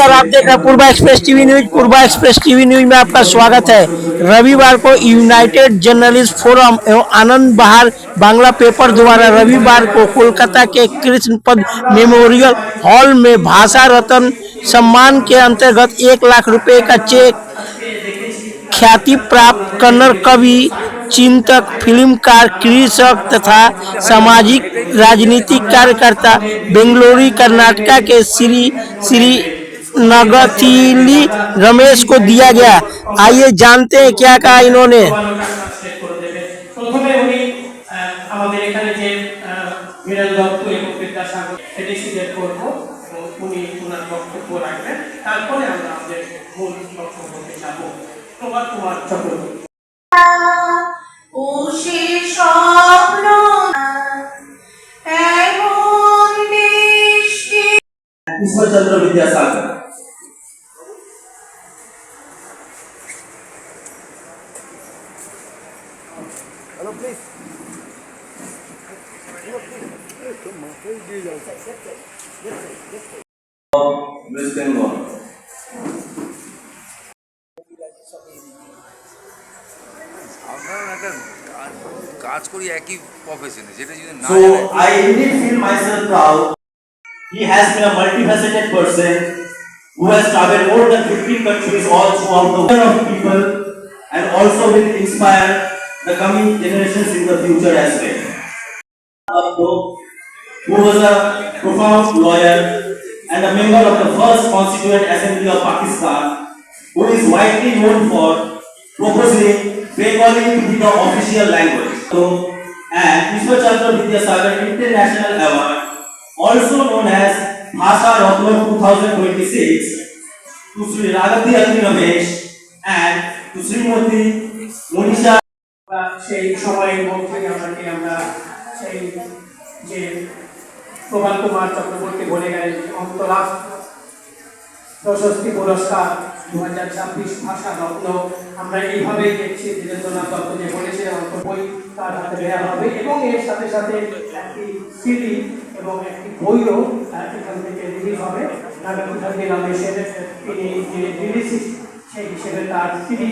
नमस्कार, आप देख रहे हैं पूर्वा एक्सप्रेस टीवी न्यूज। पूर्वा एक्सप्रेस टीवी न्यूज में आपका स्वागत है। रविवार को यूनाइटेड जर्नलिस्ट फोरम एवं आनंद बहार बांग्ला पेपर द्वारा रविवार को कोलकाता के कृष्णपद मेमोरियल हॉल में भाषा रत्न सम्मान के अंतर्गत 1 लाख रुपए का चेक ख्याति प्राप्त कन्नड़ कवि, चिंतक, फिल्मकार, कृषक तथा सामाजिक राजनीतिक कार्यकर्ता बेंगलुरु कर्नाटका के श्री नगथिली रमेश को दिया गया। आइए जानते हैं क्या कहा इन्होंने। Ishwarchandra Vidyasagar, hello please West Bengal. কাজ করি একই প্রফেশনে, যেটা যদি না So I indeed feel myself proud. He has been a multifaceted person who has traveled more than 15 countries all throughout the world of people, and also will inspire the coming generations in the future as well. Who was a profound lawyer and a member of the first Constituent Assembly of Pakistan, who is widely known for proposing Bengali to be the official language. And Ishwarchandra Vidyasagar International Award, also known as Bhasha Ratna 2026, to Sri Ragati Agni Ramesh and to Srimati Monisha. সেই সময়ের মধ্যে আমরা সেই যে প্রবাল কুমার চক্রবর্তী বলে গেলেন অন্তরা প্রশস্তি পুরস্কার 2026 ভাষা রত্ন, আমরা এইভাবেই দেখছি ধীরেন্দ্রনাথ দত্ত যে বলেছিলেন বই তার হাতে দেওয়া হবে, এবং এর সাথে সাথে একটি সিডি এবং একটি বইও এখান থেকে রিলিজ হবে। নাগাপুঠান্ডি রমেশের তিনি যে রিলিজ সেই হিসেবে তার সিডি,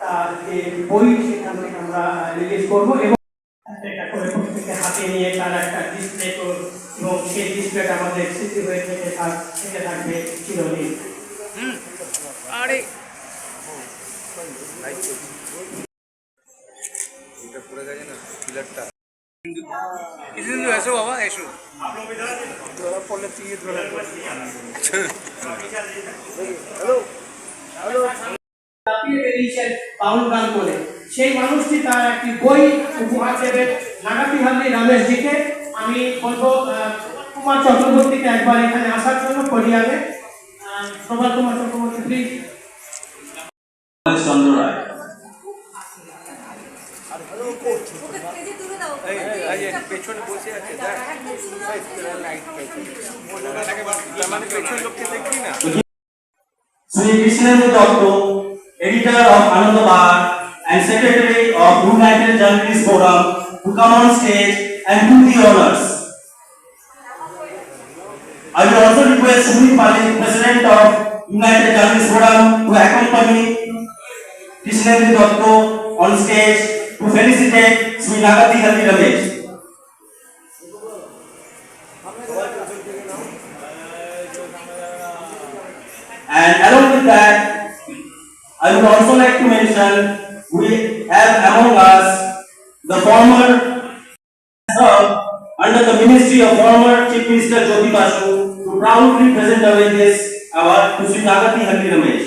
তার যে বই সেখান থেকে আমরা রিলিজ করবো এবং একটা করে প্রত্যেকে হাতে নিয়ে তার একটা ডিসপ্লে করব, এবং সেই ডিসপ্লেটা আমাদের স্মৃতি হয়ে থেকে থাকবে চিরদিন। আরে এটা পড়ে গেছে না পিলারটা। কিন্তু এসো বাবা এসো, ধরা পড়লে তুই ধরা হ্যালো হ্যালো বাউল গান করে সেই মানুষটি তার একটি বই উপহার দেবে নাগাতিহাল্লি রমেশজিকে। আমি বলবো কুমার চক্রবর্তীকে একবার এখানে আসার জন্য পড়িয়াবে। প্রভাত কুমার চক্রবর্তী প্লিজ। চন্দ্র রায়, পেছনে বসে আছে, মানে পেছন লোককে দেখবি না। Sri Krishnendra Datta, editor of Anand Bahar and secretary of United Journalists Forum, to come on stage and do the honors. I will also request Sumit Palik, president of United Journalists Forum, to accompany Krishnendra Datta on stage to felicitate Sri Nagatihalli Ramesh. And along with that, I would also like to mention we have among us the former under the ministry of former Chief Minister Jyoti Basu to proudly present away this award to Sri Nagatihalli Ramesh.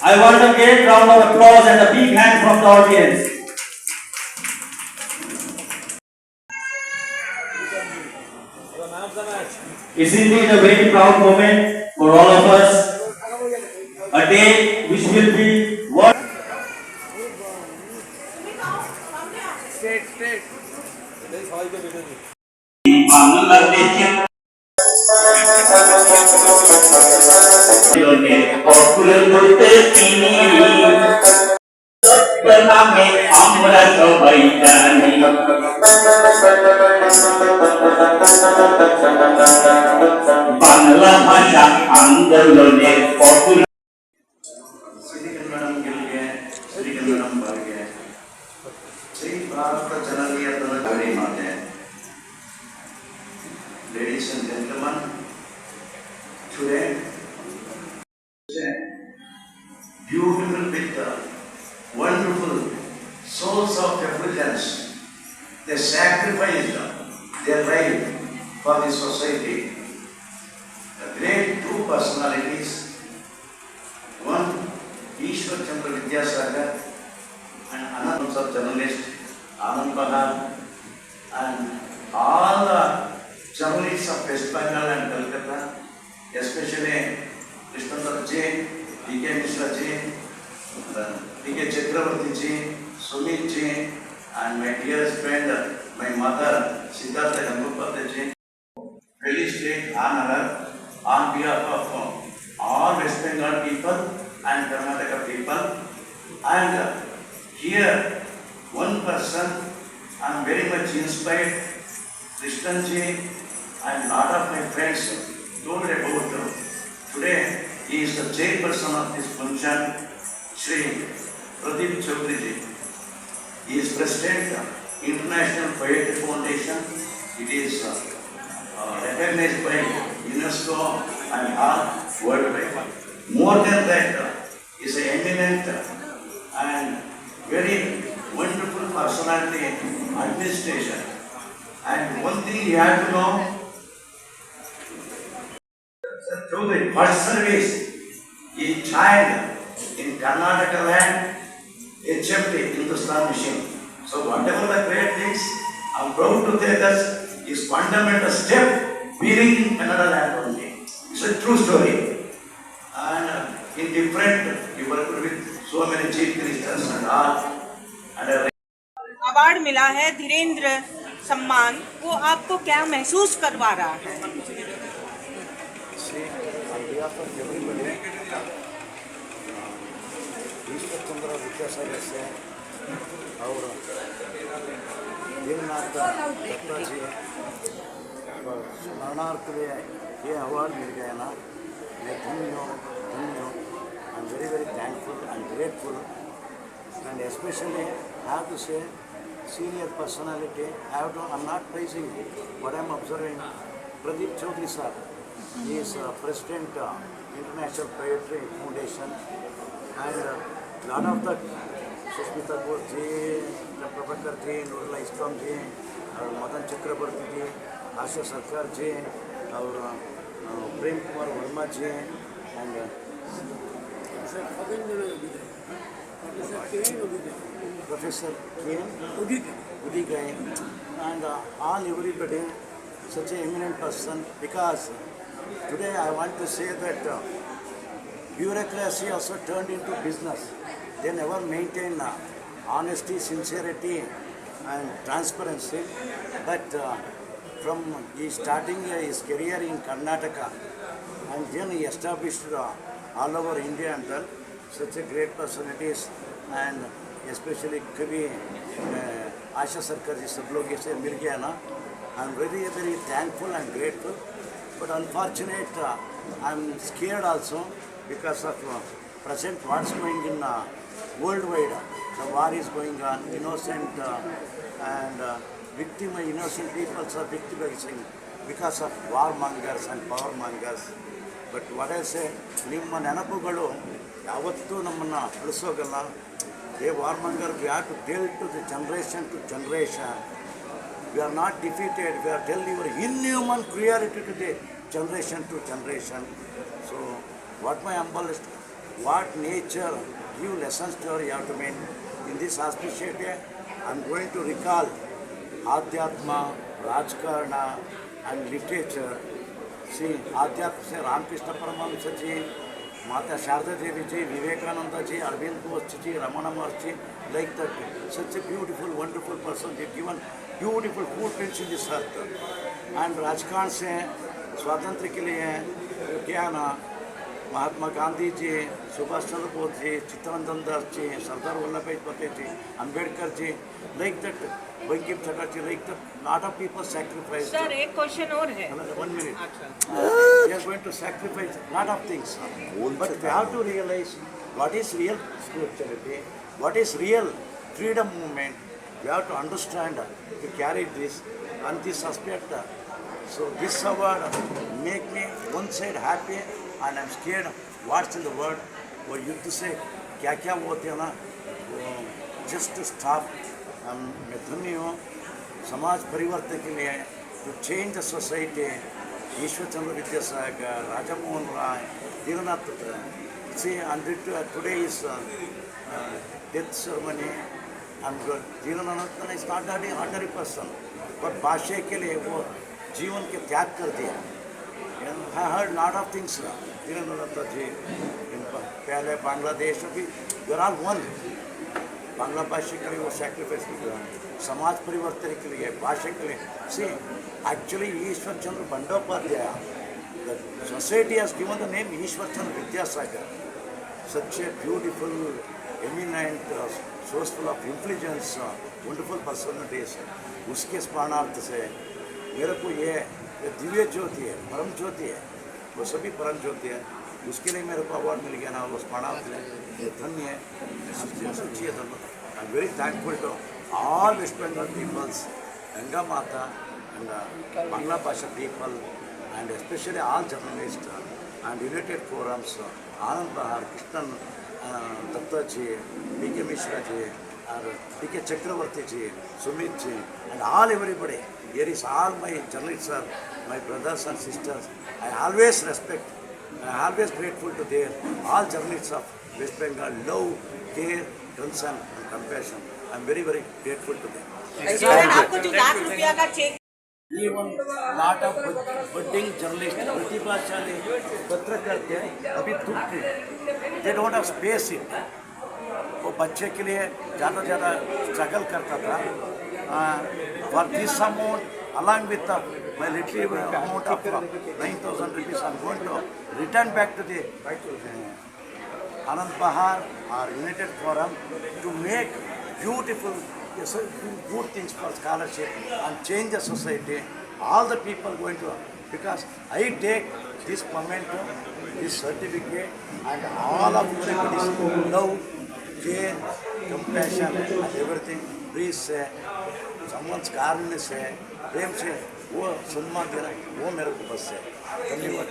I want a great round of applause and a big hand from the audience. It's indeed a very proud moment for all of us, a day which will be what? নামে আমরা সবাই आनंद ने popular Shri कन्नडम Gill गए, श्री कन्नडम बढ़ गए, श्री भारत जननीय तनकारी माते, ladies and gentlemen, today, beautiful picture, wonderful souls of Africans, they sacrificed their life for the society. The great two personalities, one Ishwar Chandra Vidyasagar and another of journalist Anand Bahar and all the journalists of West Bengal and Calcutta, especially Krishnadar Ji, D.K. Mishra Ji, D.K. Chakravarti Ji, Sumit Ji, and my dearest friend, my mother Siddhartha Gangupati Ji. Really state honor on behalf of all West Bengal people and Karnataka people. And here, one person, I am very much inspired, Krishnan Ji and lot of my friends told about today. He is the chairperson of this function, Shri Pradeep Chaudhary Ji. He is president of International Poetry Foundation. It is recognized by UNESCO and all worldwide. More than that, is an eminent and very wonderful personality in administration. And one thing you have to know, through the first service, he joined in Karnataka land, HFT, Hindustan Mission. So whatever the great things, I am proud to say that is fundamental step being in Kannada land only. It's a true story. And in different, you work with so many chief ministers and all. And award मिला है धीरेन्द्र सम्मान, वो आपको क्या महसूस करवा रहा है? See, on behalf of everybody, Ishwar Chandra Vidyasagar से और दीननाथ दत्ता जी स्मरणार्थ ये अवार्ड मिल गया ना, मैं धन्य हूँ. आई am very very thankful and grateful and especially I have to say senior personality. I'm not praising what I'm observing. Pradeep Chaudhary sir, he is president International Poetry Foundation, and lot of the Sushmita Ghosh ji, Prabhakar ji, Nurullah Islam ji, Madan Chakrabarti ji, Asha Sarkar ji, और Prem Kumar Verma ji, and Professor K. Udigai, and all everybody, such an eminent person, because today I want to say that bureaucracy also turned into business. They never maintain honesty, sincerity and transparency, but from he starting his career in Karnataka and then he established all over India and then such a great personalities, and especially Kavi Asha Sarkar ji sab log aise mil gaya na. I am very very thankful and grateful, but unfortunate I am scared also because of present what's going in worldwide. The war is going on, innocent and innocent people are victimizing because of warmongers and powermongers. But what I say, ನಿಮ್ಮ ನೆನಪುಗಳು ಯಾವತ್ತೂ ನಮ್ಮನ್ನು ಅಳಿಸೋಗಲ್ಲ. They warmonger, we have to deal to the generation to generation. We are not defeated, we are delivering inhuman cruelty to the generation to generation. So, what my humble, what nature give lessons to our young men. In this auspicious day, I am going to recall Adhyatma, Rajkarna and literature. See, Adhyatma se Ramakrishna Paramahamsa ji, Mata Sharda Devi ji, Vivekananda ji, Arvind Ghosh ji, Ramana Maharshi, like that. Such a beautiful, wonderful person. They given beautiful footprints in this earth. And Rajkarna se Swatantra ke liye, Gyana, Mahatma Gandhi ji, Subhash Chandra Bose ji, Chittaranjan Das ji, Sardar Vallabh भाई पटेल जी, Ambedkar ji, like that, Bankim Chatterjee, like that, lot of people sacrificed. Sir एक question और है 1 minute. They are going to sacrifice lot of things. But we have to realize what is real spirituality, what is real freedom movement. We have to understand to carry this and this aspect. So this award make me one side happy and I'm scared what's in the world. वो युद्ध से क्या क्या होते हैं ना, वो just stop. मैं धन्य हूँ समाज परिवर्तन के लिए to change the society. Ishwar Chandra Vidyasagar, Raja Mohan Rai, Dheeranath. See, and today is death ceremony. And Dheeranath is not an ordinary person, but भाषा के लिए वो जीवन के त्याग कर दिया. I heard lot of things. Dheeranath जी, पहले बांग्लादेश अभी they are all one. Bangla भाषा के लिए वो sacrifice किया, समाज परिवर्तन के लिए, भाषा के लिए. See, actually Ishwar Chandra Bandopadhyay, the society has given the name Ishwar Chandra Vidyasagar. Such a beautiful, eminent, source full of intelligence, wonderful personalities. उसके स्मरणार्थ से मेरे को ये दिव्य ज्योति है, परम ज्योति है, वो सभी परम ज्योति है. उसके लिए मेरे को अवार्ड मिल गया ना, वो स्मरणार्थ है. ये धन्य है, सच्ची है धन्य. I am very thankful to all West Bengal peoples, Ganga Mata and Bangla Bhasha people, and especially all journalists and United Forums, Anand Bahar, Krishnan Datta ji, B.K. Mishra ji, and B.K. Chakravarti ji, Sumit ji, and all everybody. Here is all my journalists are my brothers and sisters. I always respect, I am always grateful to their all journalists of West Bengal, love, care, concern and compassion. I am very, very grateful to them. Sir आपको जो ₹1,00,000 का check Even lot of budding journalists, प्रतिभाशाली पत्रकार थे, अभी दुख they don't have space it. वो बच्चे के लिए ज़्यादा स्ट्रगल करता था. For this amount, along with my little amount of 9,000 rupees, I'm going to return back to the Anand Bahar or United Forum to make beautiful, good things for scholarship and change the society. All the people going to, because I take this memento, this certificate, and all of everybody's love, care, compassion, and everything. Please say, someone's kindness है, प्रेम से वो सम्मान देना, वो मेरे को बस है. धन्यवाद.